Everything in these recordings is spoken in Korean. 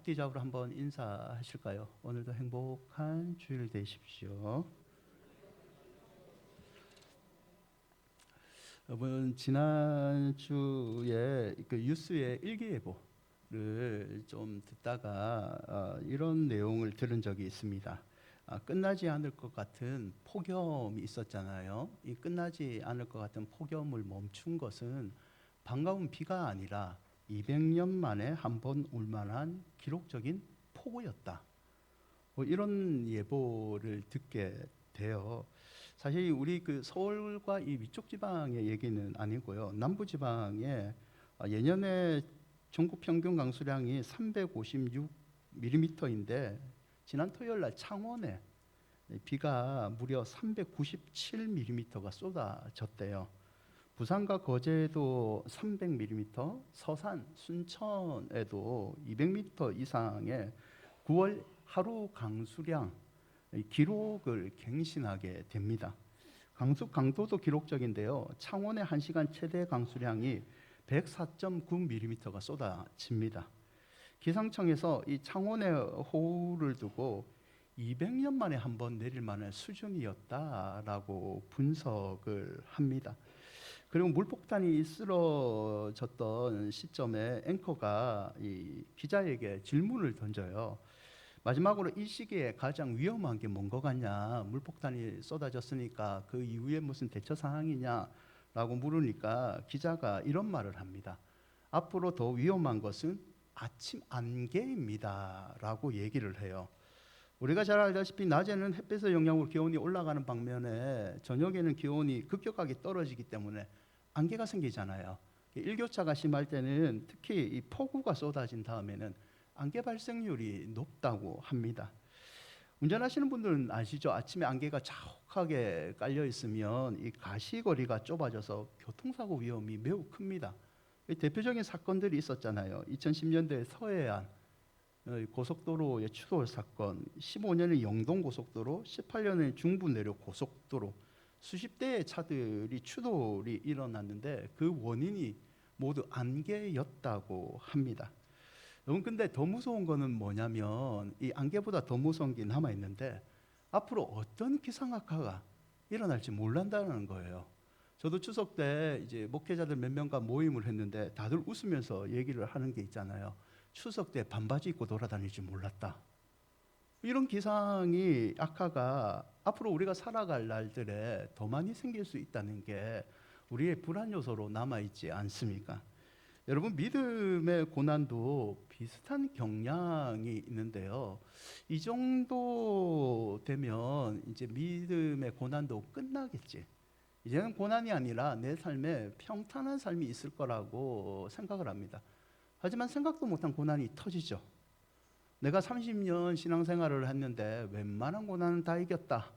마스크 잡으러 한번 인사하실까요? 오늘도 행복한 주일 되십시오. 여러분, 지난주에 그 뉴스의 일기예보를 좀 듣다가 이런 내용을 들은 적이 있습니다. 끝나지 않을 것 같은 폭염이 있었잖아요. 이 끝나지 않을 것 같은 폭염을 멈춘 것은 반가운 비가 아니라 200년 만에 한 번 올 만한 기록적인 폭우였다. 뭐 이런 예보를 듣게 돼요. 사실 우리 그 서울과 이 위쪽 지방의 얘기는 아니고요. 남부 지방에 예년에 전국 평균 강수량이 356mm인데 지난 토요일 날 창원에 비가 무려 397mm가 쏟아졌대요. 부산과 거제도 300mm, 서산, 순천에도 200m 이상의 9월 하루 강수량 기록을 갱신하게 됩니다. 강도도 기록적인데요. 창원의 1시간 최대 강수량이 104.9mm가 쏟아집니다. 기상청에서 이 창원의 호우를 두고 200년 만에 한 번 내릴 만한 수준이었다라고 분석을 합니다. 그리고 물폭탄이 쓰러졌던 시점에 앵커가 이 기자에게 질문을 던져요. 마지막으로 이 시기에 가장 위험한 게 뭔 것 같냐? 물폭탄이 쏟아졌으니까 그 이후에 무슨 대처 상황이냐? 라고 물으니까 기자가 이런 말을 합니다. 앞으로 더 위험한 것은 아침 안개입니다. 라고 얘기를 해요. 우리가 잘 알다시피 낮에는 햇빛의 영향으로 기온이 올라가는 반면에 저녁에는 기온이 급격하게 떨어지기 때문에 안개가 생기잖아요. 일교차가 심할 때는 특히 이 폭우가 쏟아진 다음에는 안개 발생률이 높다고 합니다. 운전하시는 분들은 아시죠? 아침에 안개가 자욱하게 깔려 있으면 이 가시거리가 좁아져서 교통사고 위험이 매우 큽니다. 대표적인 사건들이 있었잖아요. 2010년대 서해안 고속도로의 추돌 사건, 15년의 영동고속도로, 18년의 중부 내륙 고속도로, 수십 대의 차들이 추돌이 일어났는데 그 원인이 모두 안개였다고 합니다. 여러분, 근데 더 무서운 거는 뭐냐면 이 안개보다 더 무서운 게 남아 있는데 앞으로 어떤 기상악화가 일어날지 몰란다는 거예요. 저도 추석 때 이제 목회자들 몇 명과 모임을 했는데 다들 웃으면서 얘기를 하는 게 있잖아요. 추석 때 반바지 입고 돌아다닐 줄 몰랐다. 이런 기상이 악화가 앞으로 우리가 살아갈 날들에 더 많이 생길 수 있다는 게 우리의 불안 요소로 남아있지 않습니까? 여러분, 믿음의 고난도 비슷한 경향이 있는데요. 이 정도 되면 이제 믿음의 고난도 끝나겠지. 이제는 고난이 아니라 내 삶에 평탄한 삶이 있을 거라고 생각을 합니다. 하지만 생각도 못한 고난이 터지죠. 내가 30년 신앙생활을 했는데 웬만한 고난은 다 이겼다.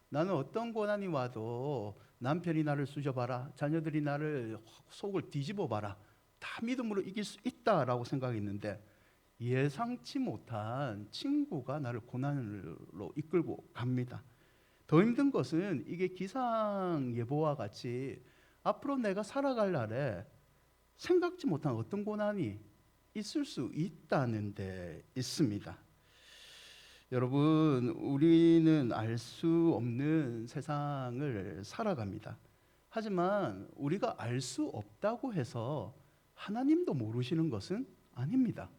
나는 어떤 고난이 와도 남편이 나를 수져봐라, 자녀들이 나를 속을 뒤집어봐라, 다 믿음으로 이길 수 있다라고 생각했는데 예상치 못한 친구가 나를 고난으로 이끌고 갑니다. 더 힘든 것은 이게 기상예보와 같이 앞으로 내가 살아갈 날에 생각지 못한 어떤 고난이 있을 수 있다는 데 있습니다. 여러분, 우리는 알 수 없는 세상을 살아갑니다. 하지만 우리가 알 수 없다고 해서 하나님도 모르시는 것은 아닙니다.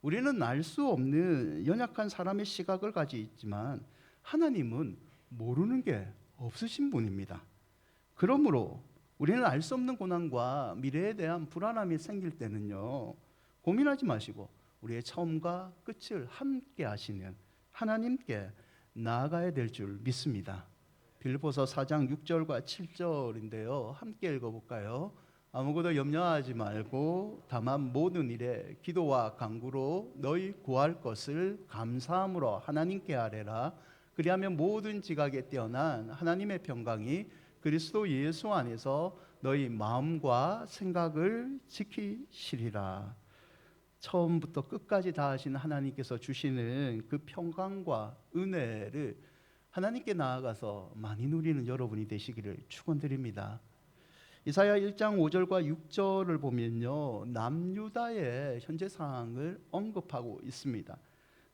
우리는 알 수 없는 연약한 사람의 시각을 가지고 있지만 하나님은 모르는 게 없으신 분입니다. 그러므로 우리는 알 수 없는 고난과 미래에 대한 불안함이 생길 때는요, 고민하지 마시고 우리의 처음과 끝을 함께 하시는 하나님께 나아가야 될 줄 믿습니다. 빌립보서 4장 6절과 7절인데요. 함께 읽어볼까요? 아무것도 염려하지 말고 다만 모든 일에 기도와 간구로 너희 구할 것을 감사함으로 하나님께 아뢰라. 그리하면 모든 지각에 뛰어난 하나님의 평강이 그리스도 예수 안에서 너희 마음과 생각을 지키시리라. 처음부터 끝까지 다 하신 하나님께서 주시는 그 평강과 은혜를 하나님께 나아가서 많이 누리는 여러분이 되시기를 축원드립니다. 이사야 1장 5절과 6절을 보면요, 남유다의 현재 상황을 언급하고 있습니다.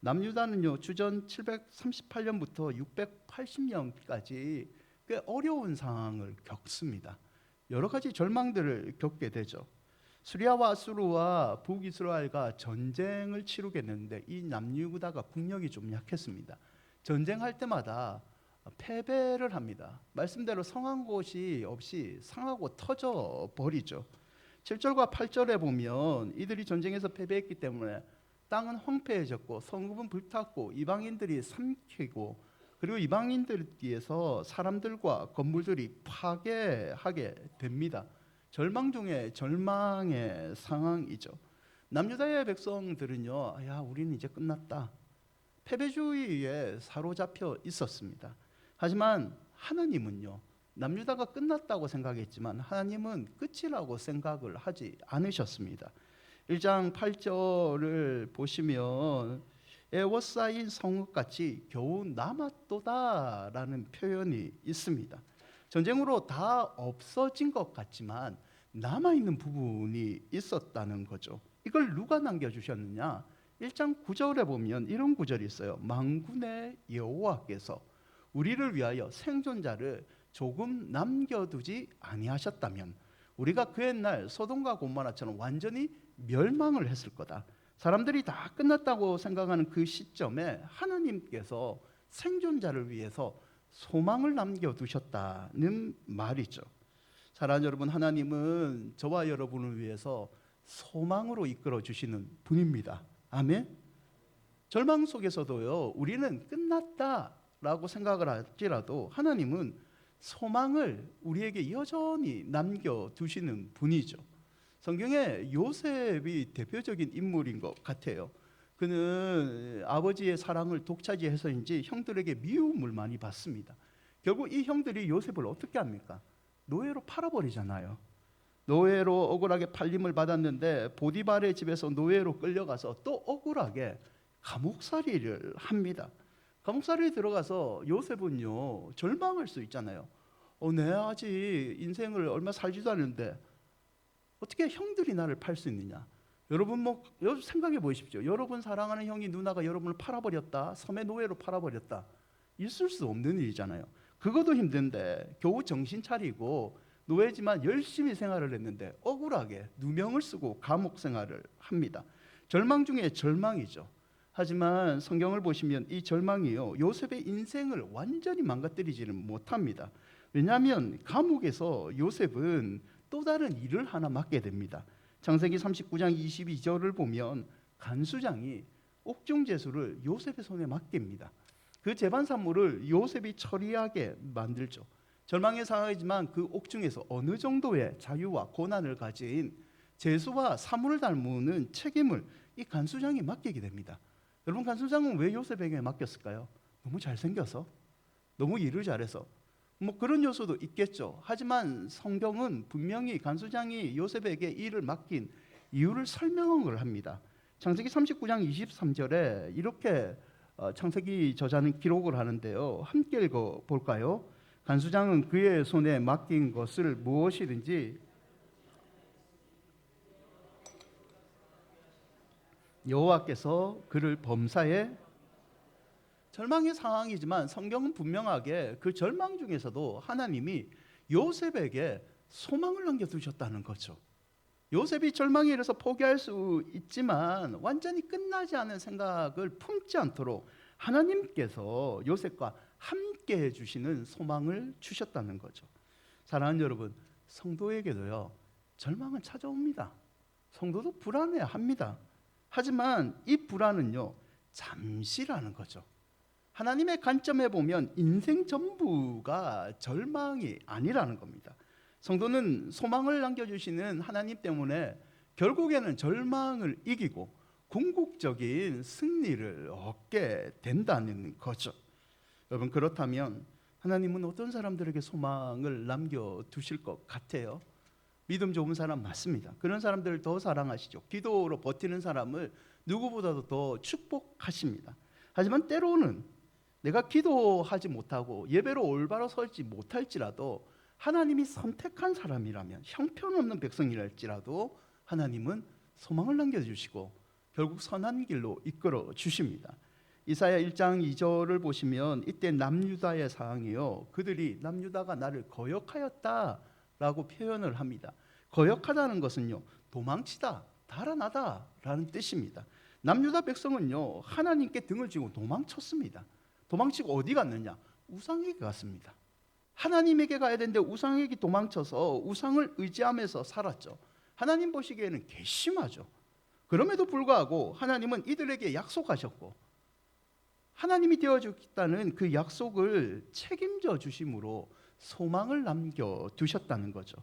남유다는요, 주전 738년부터 680년까지 꽤 어려운 상황을 겪습니다. 여러 가지 절망들을 겪게 되죠. 수리아와 아수르와 북이스라엘과 전쟁을 치르겠는데 이 남유다가 국력이 좀 약했습니다. 전쟁할 때마다 패배를 합니다. 말씀대로 성한 곳이 없이 상하고 터져 버리죠. 7절과 8절에 보면 이들이 전쟁에서 패배했기 때문에 땅은 황폐해졌고 성읍은 불탔고 이방인들이 삼키고 그리고 이방인들에서 사람들과 건물들이 파괴하게 됩니다. 절망 중에 절망의 상황이죠. 남유다의 백성들은요, 야, 우리는 이제 끝났다. 패배주의에 사로잡혀 있었습니다. 하지만 하나님은요, 남유다가 끝났다고 생각했지만 하나님은 끝이라고 생각을 하지 않으셨습니다. 1장 8절을 보시면 에워싸인 성읍같이 겨우 남았도다라는 표현이 있습니다. 전쟁으로 다 없어진 것 같지만 남아있는 부분이 있었다는 거죠. 이걸 누가 남겨주셨느냐? 1장 9절에 보면 이런 구절이 있어요. 만군의 여호와께서 우리를 위하여 생존자를 조금 남겨두지 아니하셨다면 우리가 그 옛날 소돔과 고모라처럼 완전히 멸망을 했을 거다. 사람들이 다 끝났다고 생각하는 그 시점에 하나님께서 생존자를 위해서 소망을 남겨두셨다는 말이죠. 사랑하는 여러분, 하나님은 저와 여러분을 위해서 소망으로 이끌어 주시는 분입니다. 아멘. 절망 속에서도요, 우리는 끝났다라고 생각을 할지라도 하나님은 소망을 우리에게 여전히 남겨두시는 분이죠. 성경에 요셉이 대표적인 인물인 것 같아요. 그는 아버지의 사랑을 독차지해서인지 형들에게 미움을 많이 받습니다. 결국 이 형들이 요셉을 어떻게 합니까? 노예로 팔아버리잖아요. 노예로 억울하게 팔림을 받았는데 보디발의 집에서 노예로 끌려가서 또 억울하게 감옥살이를 합니다. 감옥살이에 들어가서 요셉은요, 절망할 수 있잖아요. 내가 아직 인생을 얼마 살지도 않는데 어떻게 형들이 나를 팔 수 있느냐? 여러분 생각해 보십시오. 여러분 사랑하는 형이 누나가 여러분을 팔아버렸다, 섬의 노예로 팔아버렸다. 있을 수 없는 일이잖아요. 그것도 힘든데 겨우 정신 차리고 노예지만 열심히 생활을 했는데 억울하게 누명을 쓰고 감옥 생활을 합니다. 절망 중에 절망이죠. 하지만 성경을 보시면 이 절망이요, 요셉의 인생을 완전히 망가뜨리지는 못합니다. 왜냐하면 감옥에서 요셉은 또 다른 일을 하나 맡게 됩니다. 창세기 39장 22절을 보면 간수장이 옥중제수를 요셉의 손에 맡깁니다. 그 재반 산물을 요셉이 처리하게 만들죠. 절망의 상황이지만 그 옥중에서 어느 정도의 자유와 고난을 가진 제수와 사물을 닮는 책임을 이 간수장이 맡기게 됩니다. 여러분, 간수장은 왜 요셉에게 맡겼을까요? 너무 잘생겨서? 너무 일을 잘해서? 그런 요소도 있겠죠. 하지만 성경은 분명히 간수장이 요셉에게 일을 맡긴 이유를 설명을 합니다. 창세기 39장 23절에 이렇게 창세기 저자는 기록을 하는데요. 함께 읽어볼까요? 간수장은 그의 손에 맡긴 것을 무엇이든지 여호와께서 그를 범사에, 절망의 상황이지만 성경은 분명하게 그 절망 중에서도 하나님이 요셉에게 소망을 남겨두셨다는 거죠. 요셉이 절망에 이르러서 포기할 수 있지만 완전히 끝나지 않은 생각을 품지 않도록 하나님께서 요셉과 함께 해주시는 소망을 주셨다는 거죠. 사랑하는 여러분, 성도에게도요, 절망은 찾아옵니다. 성도도 불안해합니다. 하지만 이 불안은요, 잠시라는 거죠. 하나님의 관점에 보면 인생 전부가 절망이 아니라는 겁니다. 성도는 소망을 남겨주시는 하나님 때문에 결국에는 절망을 이기고 궁극적인 승리를 얻게 된다는 거죠. 여러분, 그렇다면 하나님은 어떤 사람들에게 소망을 남겨두실 것 같아요? 믿음 좋은 사람 맞습니다. 그런 사람들을 더 사랑하시죠. 기도로 버티는 사람을 누구보다도 더 축복하십니다. 하지만 때로는 내가 기도하지 못하고 예배로 올바로 서지 못할지라도 하나님이 선택한 사람이라면 형편없는 백성이랄지라도 하나님은 소망을 남겨주시고 결국 선한 길로 이끌어 주십니다. 이사야 1장 2절을 보시면 이때 남유다의 상황이요, 그들이 남유다가 나를 거역하였다라고 표현을 합니다. 거역하다는 것은요, 도망치다, 달아나다 라는 뜻입니다. 남유다 백성은요, 하나님께 등을 지고 도망쳤습니다. 도망치고 어디 갔느냐? 우상에게 갔습니다. 하나님에게 가야 되는데 우상에게 도망쳐서 우상을 의지하면서 살았죠. 하나님 보시기에는 괘씸하죠. 그럼에도 불구하고 하나님은 이들에게 약속하셨고 하나님이 되어주겠다는 그 약속을 책임져 주심으로 소망을 남겨두셨다는 거죠.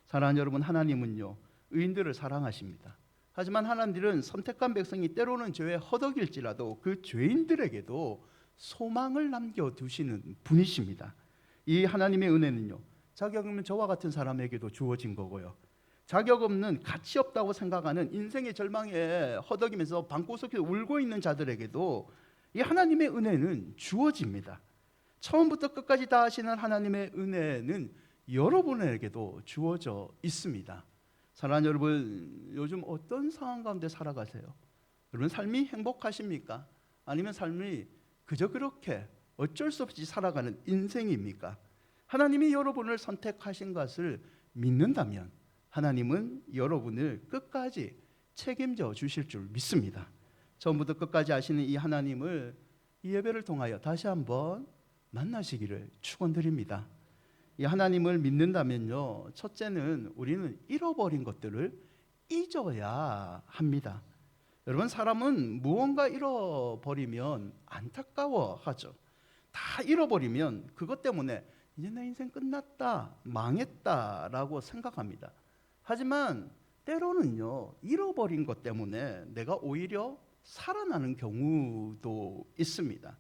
사랑하는 여러분, 하나님은요, 의인들을 사랑하십니다. 하지만 하나님들은 선택한 백성이 때로는 죄에 허덕일지라도 그 죄인들에게도 소망을 남겨두시는 분이십니다. 이 하나님의 은혜는요, 자격 없는 저와 같은 사람에게도 주어진 거고요, 자격 없는, 가치 없다고 생각하는 인생의 절망에 허덕이면서 방구석에 울고 있는 자들에게도 이 하나님의 은혜는 주어집니다. 처음부터 끝까지 다 하시는 하나님의 은혜는 여러분에게도 주어져 있습니다. 사랑하는 여러분, 요즘 어떤 상황 가운데 살아가세요? 여러분 삶이 행복하십니까? 아니면 삶이 그저 그렇게 어쩔 수 없이 살아가는 인생입니까? 하나님이 여러분을 선택하신 것을 믿는다면 하나님은 여러분을 끝까지 책임져 주실 줄 믿습니다. 처음부터 끝까지 아시는 이 하나님을 이 예배를 통하여 다시 한번 만나시기를 축원드립니다. 이 하나님을 믿는다면요, 첫째는 우리는 잃어버린 것들을 잊어야 합니다. 여러분, 사람은 무언가 잃어버리면 안타까워하죠. 다 잃어버리면 그것 때문에 이제 내 인생 끝났다, 망했다라고 생각합니다. 하지만 때로는요, 잃어버린 것 때문에 내가 오히려 살아나는 경우도 있습니다.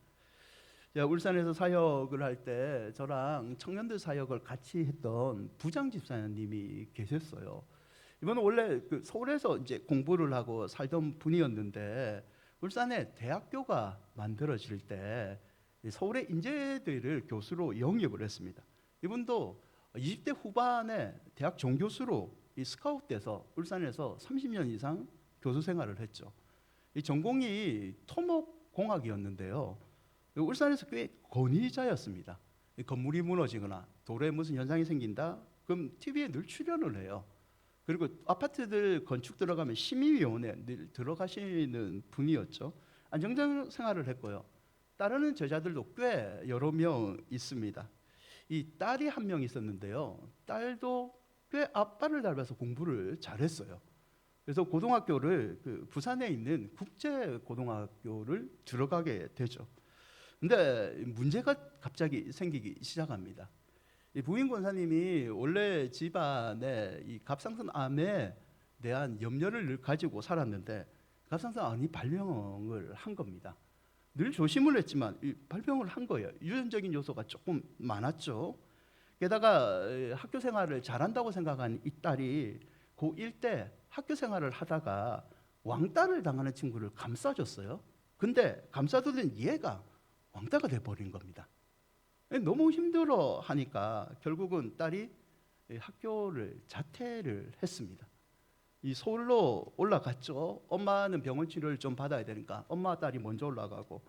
제가 울산에서 사역을 할 때 저랑 청년들 사역을 같이 했던 부장 집사님이 계셨어요. 이분은 원래 서울에서 이제 공부를 하고 살던 분이었는데 울산에 대학교가 만들어질 때 서울의 인재들을 교수로 영입을 했습니다. 이분도 20대 후반에 대학 종교수로 이 스카웃돼서 울산에서 30년 이상 교수 생활을 했죠. 이 전공이 토목공학이었는데요, 울산에서 꽤 권위자였습니다. 건물이 무너지거나 도로에 무슨 현상이 생긴다, 그럼 TV에 늘 출연을 해요. 그리고 아파트들 건축 들어가면 심의위원회에 늘 들어가시는 분이었죠. 안정적 생활을 했고요. 따르는 제자들도 꽤 여러 명 있습니다. 이 딸이 한 명 있었는데요, 딸도 꽤 아빠를 닮아서 공부를 잘했어요. 그래서 고등학교를 부산에 있는 국제고등학교를 들어가게 되죠. 근데 문제가 갑자기 생기기 시작합니다. 이 부인 권사님이 원래 집안에 이 갑상선암에 대한 염려를 늘 가지고 살았는데 갑상선암이 발병을 한 겁니다. 늘 조심을 했지만 발병을 한 거예요. 유전적인 요소가 조금 많았죠. 게다가 학교 생활을 잘한다고 생각한 이 딸이 고1 때 학교 생활을 하다가 왕따를 당하는 친구를 감싸줬어요. 근데 감싸주던 얘가 왕따가 돼버린 겁니다. 너무 힘들어 하니까 결국은 딸이 학교를 자퇴를 했습니다. 이 서울로 올라갔죠. 엄마는 병원 치료를 좀 받아야 되니까 엄마 딸이 먼저 올라가고,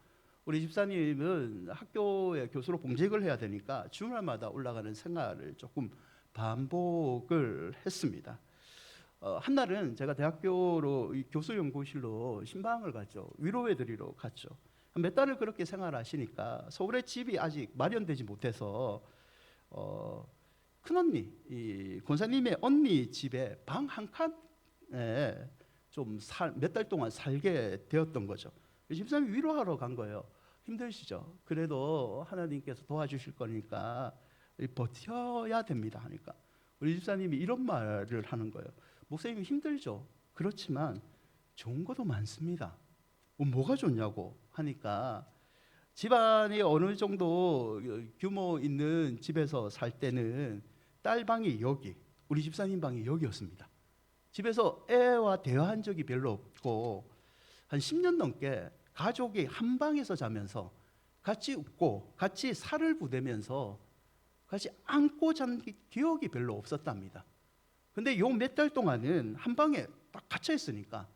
우리 집사님은 학교에 교수로 봉직을 해야 되니까 주말마다 올라가는 생활을 조금 반복을 했습니다. 한날은 제가 대학교로 교수 연구실로 신방을 갔죠. 위로해 드리러 갔죠. 몇 달을 그렇게 생활하시니까 서울에 집이 아직 마련되지 못해서 큰언니, 이 권사님의 언니 집에 방 한 칸에 좀 몇 달 동안 살게 되었던 거죠. 집사님이 위로하러 간 거예요. 힘드시죠? 그래도 하나님께서 도와주실 거니까 버텨야 됩니다 하니까 우리 집사님이 이런 말을 하는 거예요. 목사님 힘들죠? 그렇지만 좋은 것도 많습니다. 뭐가 좋냐고 하니까, 집안이 어느 정도 규모 있는 집에서 살 때는 딸 방이 여기, 우리 집사님 방이 여기였습니다. 집에서 애와 대화한 적이 별로 없고 한 10년 넘게 가족이 한 방에서 자면서 같이 웃고 같이 살을 부대면서 같이 안고 잔 기억이 별로 없었답니다. 근데 요 몇 달 동안은 한 방에 딱 갇혀 있으니까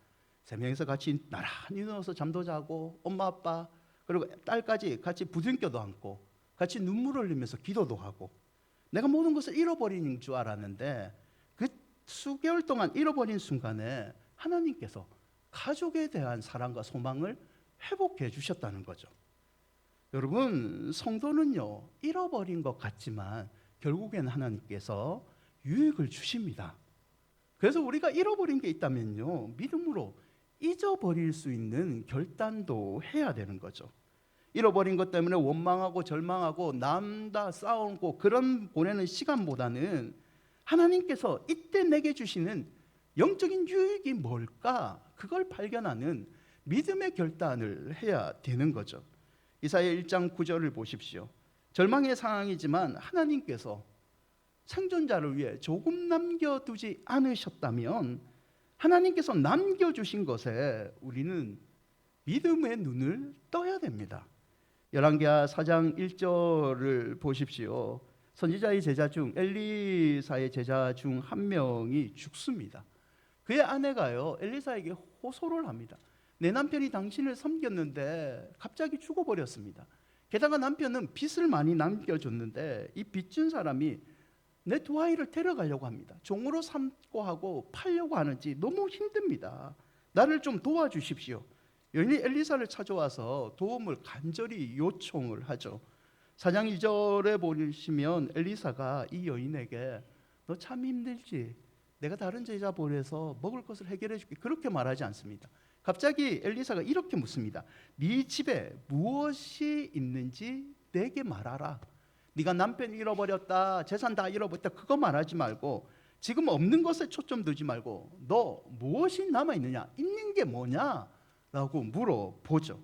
세 명이서 같이 나란히 누워서 잠도 자고 엄마 아빠 그리고 딸까지 같이 부둥켜도 안고 같이 눈물을 흘리면서 기도도 하고 내가 모든 것을 잃어버린 줄 알았는데 그 수개월 동안 잃어버린 순간에 하나님께서 가족에 대한 사랑과 소망을 회복해 주셨다는 거죠. 여러분, 성도는요 잃어버린 것 같지만 결국에는 하나님께서 유익을 주십니다. 그래서 우리가 잃어버린 게 있다면요 믿음으로 잊어버릴 수 있는 결단도 해야 되는 거죠. 잃어버린 것 때문에 원망하고 절망하고 남다 싸우고 그런 보내는 시간보다는 하나님께서 이때 내게 주시는 영적인 유익이 뭘까? 그걸 발견하는 믿음의 결단을 해야 되는 거죠. 이사야 1장 9절을 보십시오. 절망의 상황이지만 하나님께서 생존자를 위해 조금 남겨두지 않으셨다면 하나님께서 남겨주신 것에 우리는 믿음의 눈을 떠야 됩니다. 열왕기하 4장 1절을 보십시오. 선지자의 제자 중 엘리사의 제자 중 한 명이 죽습니다. 그의 아내가요 엘리사에게 호소를 합니다. 내 남편이 당신을 섬겼는데 갑자기 죽어버렸습니다. 게다가 남편은 빚을 많이 남겨줬는데 이 빚준 사람이 내 두 아이를 데려가려고 합니다. 종으로 삼고 하고 팔려고 하는지 너무 힘듭니다. 나를 좀 도와주십시오. 여인이 엘리사를 찾아와서 도움을 간절히 요청을 하죠. 4장 2절에 보시면 엘리사가 이 여인에게 너 참 힘들지? 내가 다른 제자 보내서 먹을 것을 해결해 줄게. 그렇게 말하지 않습니다. 갑자기 엘리사가 이렇게 묻습니다. 네 집에 무엇이 있는지 내게 말하라. 네가 남편 잃어버렸다, 재산 다 잃어버렸다 그거 말하지 말고 지금 없는 것에 초점 두지 말고 너 무엇이 남아있느냐? 있는 게 뭐냐? 라고 물어보죠.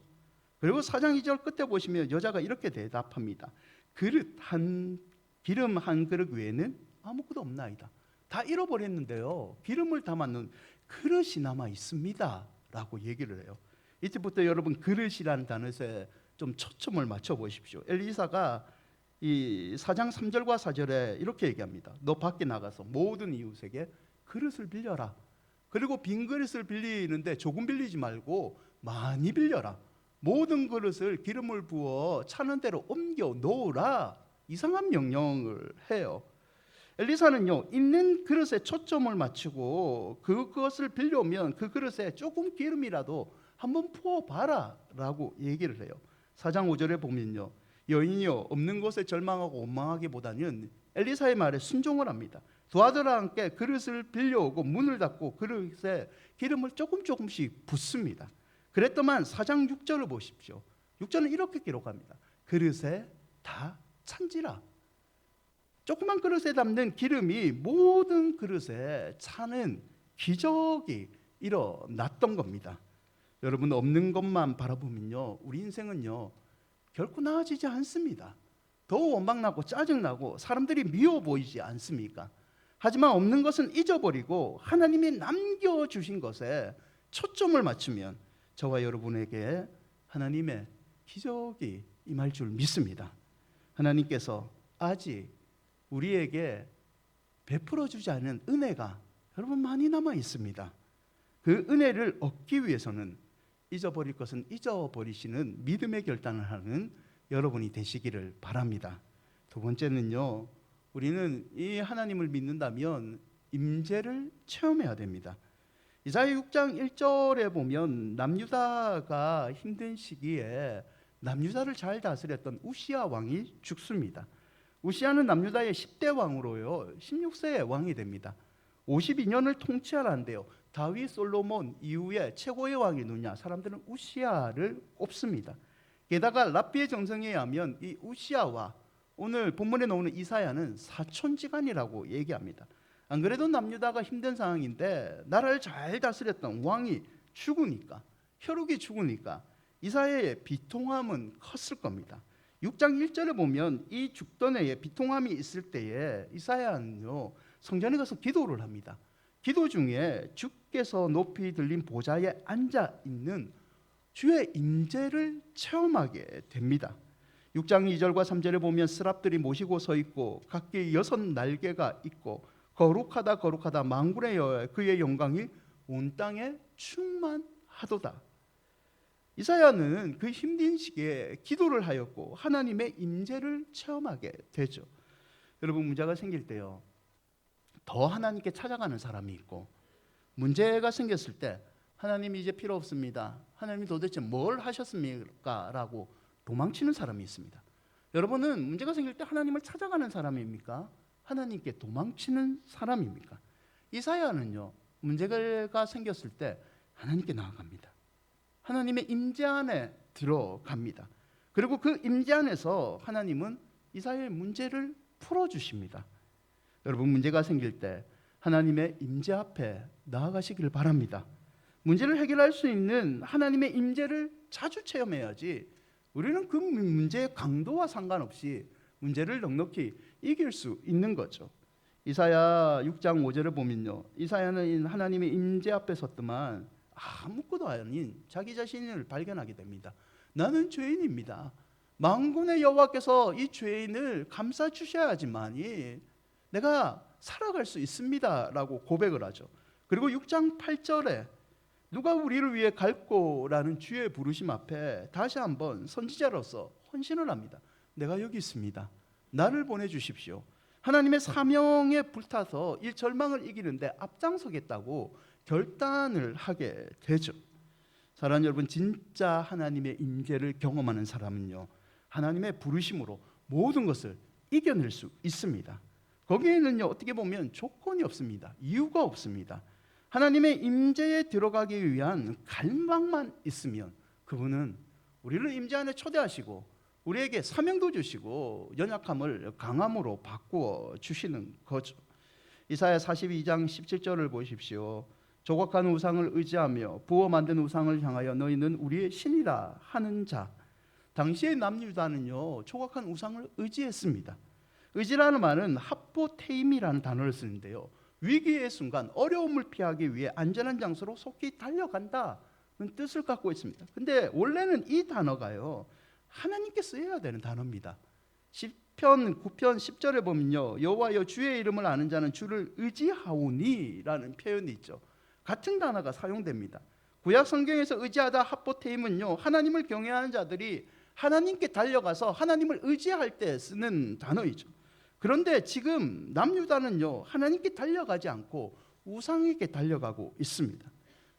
그리고 4장 2절 끝에 보시면 여자가 이렇게 대답합니다. 기름 한 그릇 외에는 아무것도 없나이다. 다 잃어버렸는데요 기름을 담아놓은 그릇이 남아 있습니다 라고 얘기를 해요. 이때부터 여러분 그릇이라는 단어에 좀 초점을 맞춰 보십시오. 엘리사가 이 4장 3절과 4절에 이렇게 얘기합니다. 너 밖에 나가서 모든 이웃에게 그릇을 빌려라. 그리고 빈 그릇을 빌리는데 조금 빌리지 말고 많이 빌려라. 모든 그릇을 기름을 부어 차는 대로 옮겨 놓으라. 이상한 명령을 해요. 엘리사는요 있는 그릇에 초점을 맞추고 그것을 빌려오면 그 그릇에 조금 기름이라도 한번 부어봐라 라고 얘기를 해요. 4장 5절에 보면요 여인이요 없는 것에 절망하고 원망하기보다는 엘리사의 말에 순종을 합니다. 두 아들과 함께 그릇을 빌려오고 문을 닫고 그릇에 기름을 조금씩 붓습니다. 그랬더만 4장 6절을 보십시오. 6절은 이렇게 기록합니다. 그릇에 다 찬지라. 조그만 그릇에 담는 기름이 모든 그릇에 차는 기적이 일어났던 겁니다. 여러분 없는 것만 바라보면요 우리 인생은요 결코 나아지지 않습니다. 더 원망나고 짜증나고 사람들이 미워 보이지 않습니까? 하지만 없는 것은 잊어버리고 하나님이 남겨주신 것에 초점을 맞추면 저와 여러분에게 하나님의 기적이 임할 줄 믿습니다. 하나님께서 아직 우리에게 베풀어 주지 않은 은혜가 여러분 많이 남아 있습니다. 그 은혜를 얻기 위해서는 잊어버릴 것은 잊어버리시는 믿음의 결단을 하는 여러분이 되시기를 바랍니다. 두 번째는요 우리는 이 하나님을 믿는다면 임재를 체험해야 됩니다. 이사야 6장 1절에 보면 남유다가 힘든 시기에 남유다를 잘 다스렸던 우시야 왕이 죽습니다. 우시야는 남유다의 10대 왕으로요 16세에 왕이 됩니다. 52년을 통치하라는데요 다윗 솔로몬 이후에 최고의 왕이 누구냐? 사람들은 우시야를 꼽습니다. 게다가 랍비의 정성에 의하면 이 우시야와 오늘 본문에 나오는 이사야는 사촌지간이라고 얘기합니다. 안 그래도 남유다가 힘든 상황인데 나라를 잘 다스렸던 왕이 죽으니까 혈육이 죽으니까 이사야의 비통함은 컸을 겁니다. 6장 1절에 보면 이 죽던 해에 비통함이 있을 때에 이사야는요 성전에 가서 기도를 합니다. 기도 중에 주께서 높이 들린 보좌에 앉아 있는 주의 임재를 체험하게 됩니다. 6장 2절과 3절에 보면 스랍들이 모시고 서 있고 각기 6날개가 있고 거룩하다 거룩하다 만군의 여호와 그의 영광이 온 땅에 충만하도다. 이사야는 그 힘든 시기에 기도를 하였고 하나님의 임재를 체험하게 되죠. 여러분, 문제가 생길 때요, 더 하나님께 찾아가는 사람이 있고, 문제가 생겼을 때 하나님이 이제 필요 없습니다, 하나님이 도대체 뭘 하셨습니까? 라고 도망치는 사람이 있습니다. 여러분은 문제가 생길 때 하나님을 찾아가는 사람입니까? 하나님께 도망치는 사람입니까? 이사야는요, 문제가 생겼을 때 하나님께 나아갑니다. 하나님의 임재 안에 들어갑니다. 그리고 그 임재 안에서 하나님은 이사야의 문제를 풀어주십니다. 여러분, 문제가 생길 때 하나님의 임재 앞에 나아가시길 바랍니다. 문제를 해결할 수 있는 하나님의 임재를 자주 체험해야지 우리는 그 문제의 강도와 상관없이 문제를 넉넉히 이길 수 있는 거죠. 이사야 6장 5절을 보면요, 이사야는 하나님의 임재 앞에 섰더만 아무것도 아닌 자기 자신을 발견하게 됩니다. 나는 죄인입니다. 만군의 여호와께서 이 죄인을 감싸 주셔야지만이 내가 살아갈 수 있습니다 라고 고백을 하죠. 그리고 6장 8절에 누가 우리를 위해 갈고라는 주의 부르심 앞에 다시 한번 선지자로서 헌신을 합니다. 내가 여기 있습니다. 나를 보내주십시오. 하나님의 사명에 불타서 이 절망을 이기는데 앞장서겠다고 결단을 하게 되죠. 사랑하는 여러분, 진짜 하나님의 임재를 경험하는 사람은요, 하나님의 부르심으로 모든 것을 이겨낼 수 있습니다. 거기에는요, 어떻게 보면 조건이 없습니다. 이유가 없습니다. 하나님의 임재에 들어가기 위한 갈망만 있으면 그분은 우리를 임재 안에 초대하시고 우리에게 사명도 주시고 연약함을 강함으로 바꾸어 주시는 거죠. 이사야 42장 17절을 보십시오. 조각한 우상을 의지하며 부어 만든 우상을 향하여 너희는 우리의 신이라 하는 자. 당시의 남유다는요, 조각한 우상을 의지했습니다. 의지라는 말은 하포테임이라는 단어를 쓰는데요, 위기의 순간 어려움을 피하기 위해 안전한 장소로 속히 달려간다는 뜻을 갖고 있습니다. 근데 원래는 이 단어가요, 하나님께 쓰여야 되는 단어입니다. 시편 9편 10절에 보면요, 여호와여 주의 이름을 아는 자는 주를 의지하오니라는 표현이 있죠. 같은 단어가 사용됩니다. 구약 성경에서 의지하다 하포테임은요, 하나님을 경외하는 자들이 하나님께 달려가서 하나님을 의지할 때 쓰는 단어이죠. 그런데 지금 남유다는요, 하나님께 달려가지 않고 우상에게 달려가고 있습니다.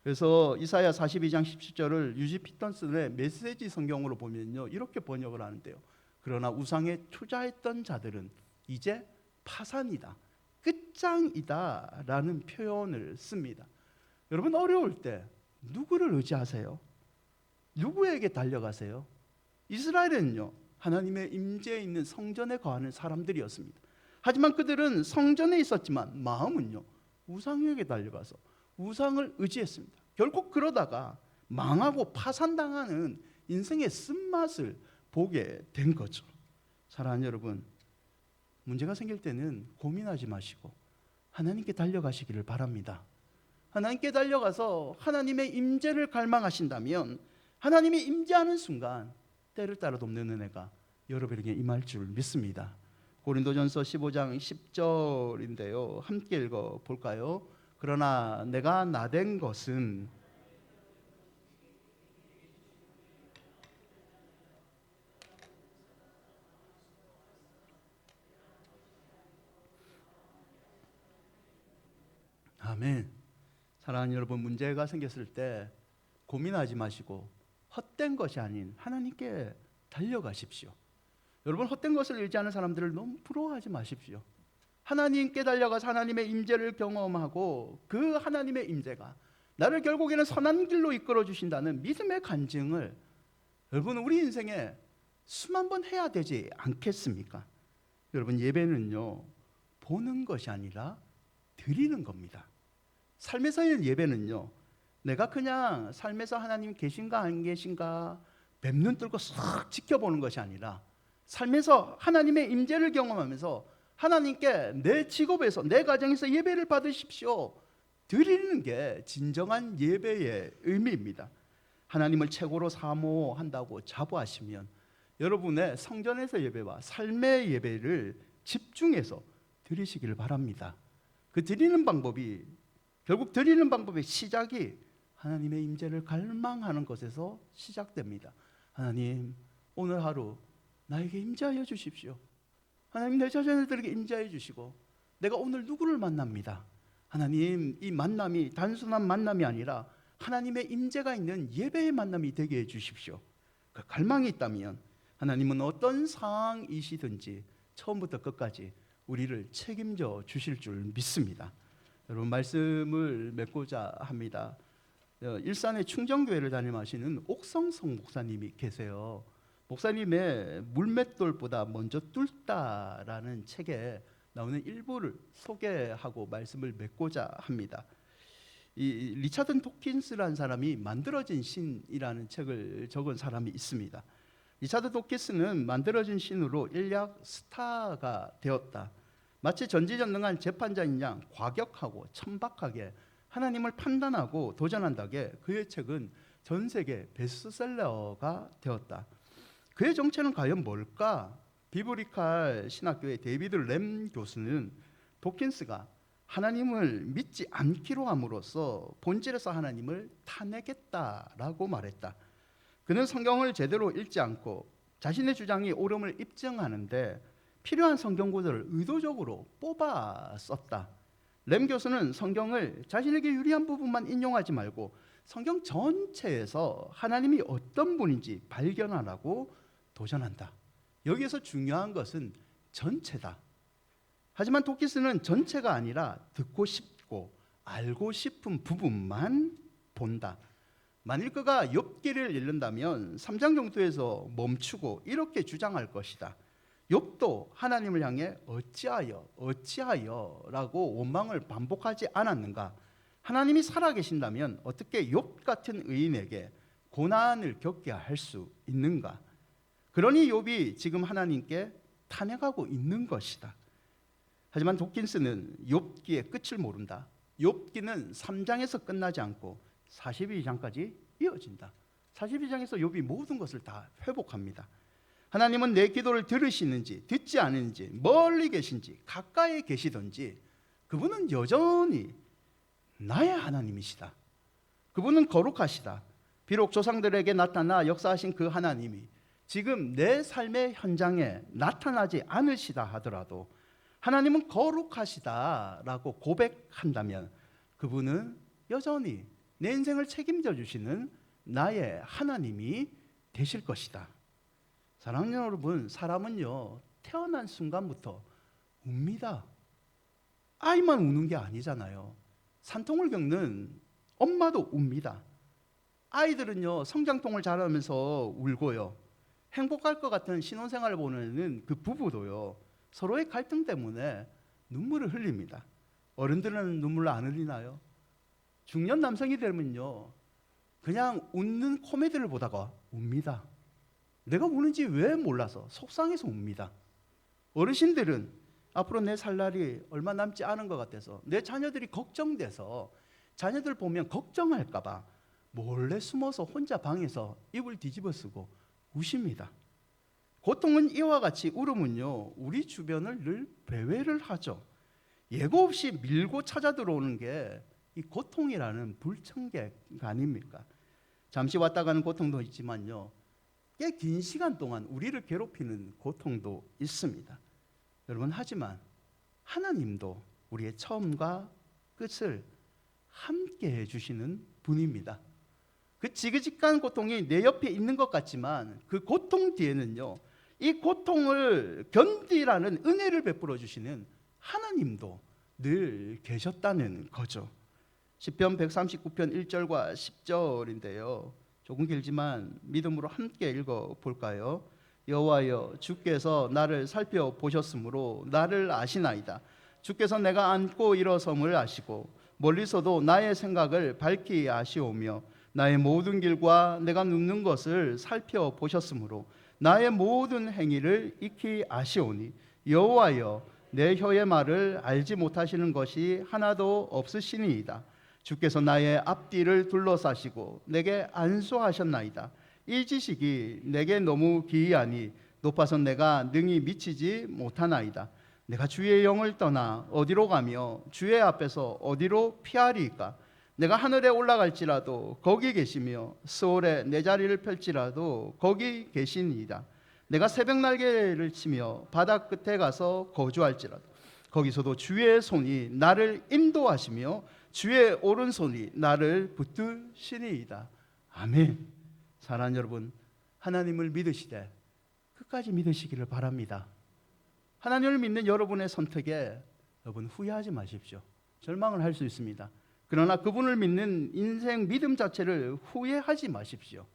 그래서 이사야 42장 17절을 유지 피턴슨의 메시지 성경으로 보면요, 이렇게 번역을 하는데요, 그러나 우상에 투자했던 자들은 이제 파산이다, 끝장이다 라는 표현을 씁니다. 여러분, 어려울 때 누구를 의지하세요? 누구에게 달려가세요? 이스라엘은요, 하나님의 임재에 있는 성전에 거하는 사람들이었습니다. 하지만 그들은 성전에 있었지만 마음은요, 우상에게 달려가서 우상을 의지했습니다. 결국 그러다가 망하고 파산당하는 인생의 쓴맛을 보게 된 거죠. 사랑하는 여러분, 문제가 생길 때는 고민하지 마시고 하나님께 달려가시기를 바랍니다. 하나님께 달려가서 하나님의 임재를 갈망하신다면 하나님이 임재하는 순간 때를 따라 돕는 은혜가 여러분에게 임할 줄 믿습니다. 고린도전서 15장 10절인데요, 함께 읽어볼까요? 그러나 내가 나된 것은 아멘. 사랑하는 여러분, 문제가 생겼을 때 고민하지 마시고 헛된 것이 아닌 하나님께 달려가십시오. 여러분, 헛된 것을 의지하는 사람들을 너무 부러워하지 마십시오. 하나님께 달려가서 하나님의 임재를 경험하고 그 하나님의 임재가 나를 결국에는 선한 길로 이끌어 주신다는 믿음의 간증을 여러분, 우리 인생에 수만 번 해야 되지 않겠습니까? 여러분, 예배는요, 보는 것이 아니라 드리는 겁니다. 삶에서의 예배는요, 내가 그냥 삶에서 하나님 계신가 안 계신가 뱀눈 뜰고 싹 지켜보는 것이 아니라 삶에서 하나님의 임재를 경험하면서 하나님께 내 직업에서 내 가정에서 예배를 받으십시오 드리는 게 진정한 예배의 의미입니다. 하나님을 최고로 사모한다고 자부하시면 여러분의 성전에서 예배와 삶의 예배를 집중해서 드리시기를 바랍니다. 그 드리는 방법이, 결국 드리는 방법의 시작이 하나님의 임재를 갈망하는 것에서 시작됩니다. 하나님, 오늘 하루 나에게 임재하여 주십시오. 하나님, 내 자녀들에게 임재하여 주시고, 내가 오늘 누구를 만납니다. 하나님, 이 만남이 단순한 만남이 아니라 하나님의 임재가 있는 예배의 만남이 되게 해 주십시오. 그 갈망이 있다면 하나님은 어떤 상황이시든지 처음부터 끝까지 우리를 책임져 주실 줄 믿습니다. 여러분, 말씀을 맺고자 합니다. 일산의 충정교회를 담임하시는 옥성성 목사님이 계세요. 목사님의 물맷돌보다 먼저 뚫다라는 책에 나오는 일부를 소개하고 말씀을 맺고자 합니다. 이 리차드 도킨스라는 사람이 만들어진 신이라는 책을 적은 사람이 있습니다. 리차드 도킨스는 만들어진 신으로 일약 스타가 되었다. 마치 전지전능한 재판자인 양 과격하고 천박하게 하나님을 판단하고 도전한다게 그의 책은 전 세계 베스트셀러가 되었다. 그의 정체는 과연 뭘까? 비브리칼 신학교의 데이비드 램 교수는 도킨스가 하나님을 믿지 않기로 함으로써 본질에서 하나님을 타내겠다라고 말했다. 그는 성경을 제대로 읽지 않고 자신의 주장이 옳음을 입증하는데 필요한 성경 구절을 의도적으로 뽑아 썼다. 램 교수는 성경을 자신에게 유리한 부분만 인용하지 말고 성경 전체에서 하나님이 어떤 분인지 발견하라고 도전한다. 여기에서 중요한 것은 전체다. 하지만 도키스는 전체가 아니라 듣고 싶고 알고 싶은 부분만 본다. 만일 그가 욥기를 읽는다면 3장 정도에서 멈추고 이렇게 주장할 것이다. 욥도 하나님을 향해 어찌하여 라고 원망을 반복하지 않았는가? 하나님이 살아계신다면 어떻게 욥 같은 의인에게 고난을 겪게 할 수 있는가? 그러니 욥이 지금 하나님께 탄핵하고 있는 것이다. 하지만 도킨스는 욥기의 끝을 모른다. 욥기는 3장에서 끝나지 않고 42장까지 이어진다. 42장에서 욥이 모든 것을 다 회복합니다. 하나님은 내 기도를 들으시는지 듣지 않는지 멀리 계신지 가까이 계시든지 그분은 여전히 나의 하나님이시다. 그분은 거룩하시다. 비록 조상들에게 나타나 역사하신 그 하나님이 지금 내 삶의 현장에 나타나지 않으시다 하더라도 하나님은 거룩하시다라고 고백한다면 그분은 여전히 내 인생을 책임져 주시는 나의 하나님이 되실 것이다. 사랑하는 여러분, 사람은요 태어난 순간부터 웁니다. 아이만 우는 게 아니잖아요. 산통을 겪는 엄마도 웁니다. 아이들은요 성장통을 자라면서 울고요. 행복할 것 같은 신혼생활을 보내는 그 부부도요 서로의 갈등 때문에 눈물을 흘립니다. 어른들은 눈물을 안 흘리나요? 중년 남성이 되면요 그냥 웃는 코미디를 보다가 웁니다. 내가 우는지 왜 몰라서 속상해서 웁니다. 어르신들은 앞으로 내 살 날이 얼마 남지 않은 것 같아서 내 자녀들이 걱정돼서 자녀들 보면 걱정할까 봐 몰래 숨어서 혼자 방에서 이불 뒤집어 쓰고 우십니다. 고통은 이와 같이 울음은요 우리 주변을 늘 배회를 하죠. 예고 없이 밀고 찾아 들어오는 게 이 고통이라는 불청객 아닙니까? 잠시 왔다 가는 고통도 있지만요 꽤 긴 시간 동안 우리를 괴롭히는 고통도 있습니다. 여러분, 하지만 하나님도 우리의 처음과 끝을 함께 해주시는 분입니다. 그 지긋지긋한 고통이 내 옆에 있는 것 같지만 그 고통 뒤에는요 이 고통을 견디라는 은혜를 베풀어 주시는 하나님도 늘 계셨다는 거죠. 시편 139편 1절과 10절인데요 조금 길지만 믿음으로 함께 읽어볼까요? 여호와여, 주께서 나를 살펴보셨으므로 나를 아시나이다. 주께서 내가 앉고 일어섬을 아시고 멀리서도 나의 생각을 밝히 아시오며 나의 모든 길과 내가 눕는 것을 살펴보셨으므로 나의 모든 행위를 익히 아시오니 여호와여, 내 혀의 말을 알지 못하시는 것이 하나도 없으시니이다. 주께서 나의 앞뒤를 둘러싸시고 내게 안수하셨나이다. 이 지식이 내게 너무 기이하니 높아서 내가 능히 미치지 못하나이다. 내가 주의 영을 떠나 어디로 가며 주의 앞에서 어디로 피하리이까? 내가 하늘에 올라갈지라도 거기 계시며 스올에 내 자리를 펼지라도 거기 계시니이다. 내가 새벽 날개를 치며 바다 끝에 가서 거주할지라도 거기서도 주의 손이 나를 인도하시며 주의 오른손이 나를 붙드시니이다. 아멘. 사랑하는 여러분, 하나님을 믿으시되 끝까지 믿으시기를 바랍니다. 하나님을 믿는 여러분의 선택에 여러분 후회하지 마십시오. 절망을 할 수 있습니다. 그러나 그분을 믿는 인생 믿음 자체를 후회하지 마십시오.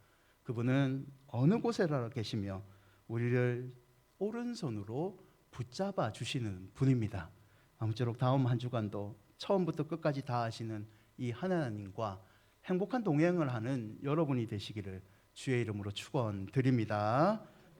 그분은 어느 곳에라도 계시며 우리를 오른손으로 붙잡아 주시는 분입니다. 아무쪼록 다음 한 주간도 처음부터 끝까지 다 하시는 이 하나님과 행복한 동행을 하는 여러분이 되시기를 주의 이름으로 축원드립니다.